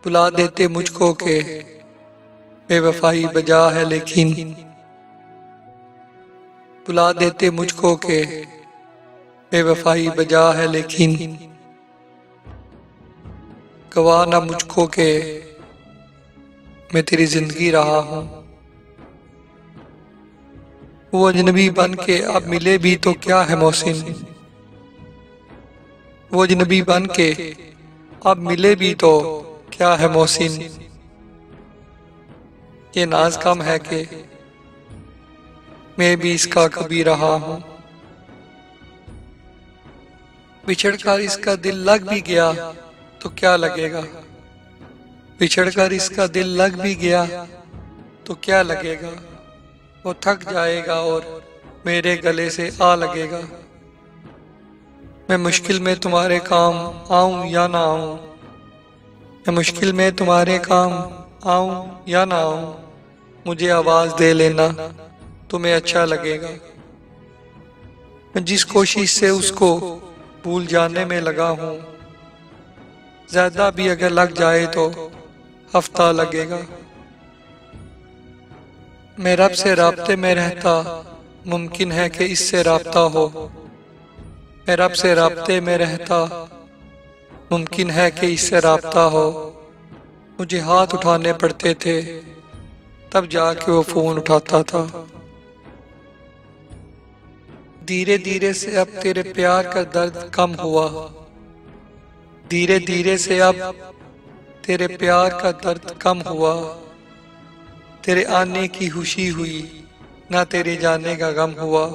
बुला देते मुझको के बेवफाई बजा है लेकिन, बुला देते मुझको के बेवफाई बजा है लेकिन, गवाह ना मुझको के मैं तेरी जिंदगी रहा हूं। वो अजनबी बन के अब मिले भी तो क्या है मोहसिन, वो अजनबी बन के अब मिले भी तो क्या है मोहसिन। ये नाज कम है कि मैं भी इसका कभी रहा हूं। बिछड़कर इसका दिल लग भी गया तो क्या लगेगा, बिछड़कर इसका दिल लग भी गया तो क्या लगेगा। वो थक जाएगा और मेरे गले से आ लगेगा। मैं मुश्किल में तुम्हारे काम आऊं या ना आऊं, मैं मुश्किल में तुम्हारे काम आऊं या ना आऊं, मुझे आवाज दे लेना तुम्हें अच्छा लगेगा। मैं जिस कोशिश से उसको भूल जाने में लगा हूं, ज्यादा भी अगर लग जाए तो हफ्ता लगेगा। मैं रब से राब्ते में रहता, मुमकिन है कि इससे राब्ता हो। मैं रब से राब्ते में रहता, मुमकिन है कि इससे राब्ता हो। मुझे हाथ उठाने पड़ते थे तब जाके वो फोन उठाता था। धीरे धीरे से अब तेरे प्यार का दर्द कम हुआ, धीरे धीरे से अब तेरे प्यार का दर्द कम हुआ। तेरे आने की खुशी हुई ना तेरे जाने का गम हुआ।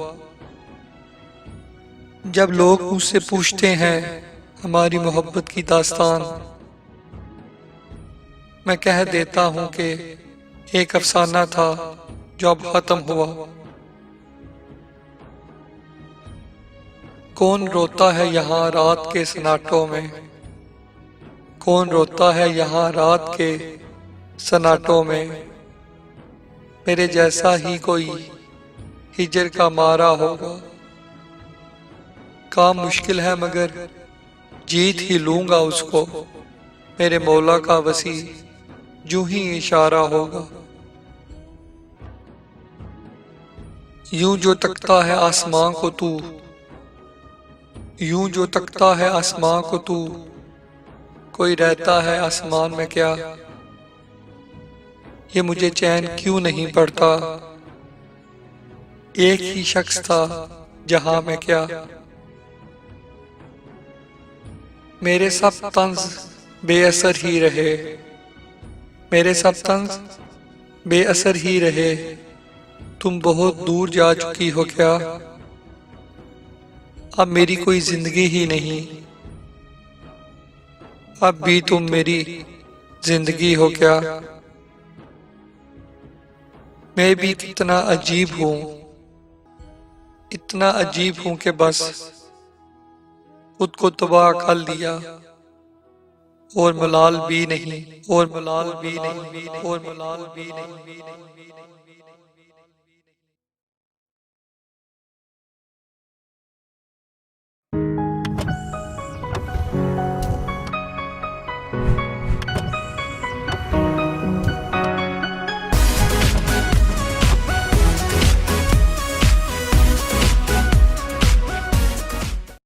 जब लोग मुझसे पूछते हैं हमारी मोहब्बत की दास्तान, मैं कह देता हूं कि एक अफसाना था जो अब खत्म हुआ। कौन रोता है यहाँ रात के सन्नाटों में, कौन रोता है यहाँ रात के सन्नाटों में। मेरे जैसा ही कोई हिजर का मारा होगा। काम मुश्किल है मगर जीत ही लूंगा उसको, मेरे मौला का वसी यूं ही इशारा होगा। यूं जो तकता है आसमां को तू, यूं जो तकता है आसमां को तू, कोई रहता है आसमान में क्या। ये मुझे चैन क्यों नहीं पड़ता, एक ही शख्स था जहां में क्या। मेरे सब तंज बेअसर ही रहे, मेरे सब तंज बेअसर ही रहे। तुम बहुत दूर जा चुकी हो क्या, अब मेरी कोई जिंदगी ही नहीं। अब भी तुम मेरी जिंदगी हो क्या। मैं भी कितना अजीब हूं, इतना अजीब हूं कि बस खुद को तबाह कर लिया और मलाल भी नहीं, और मलाल भी नहीं, और मलाल भी नहीं।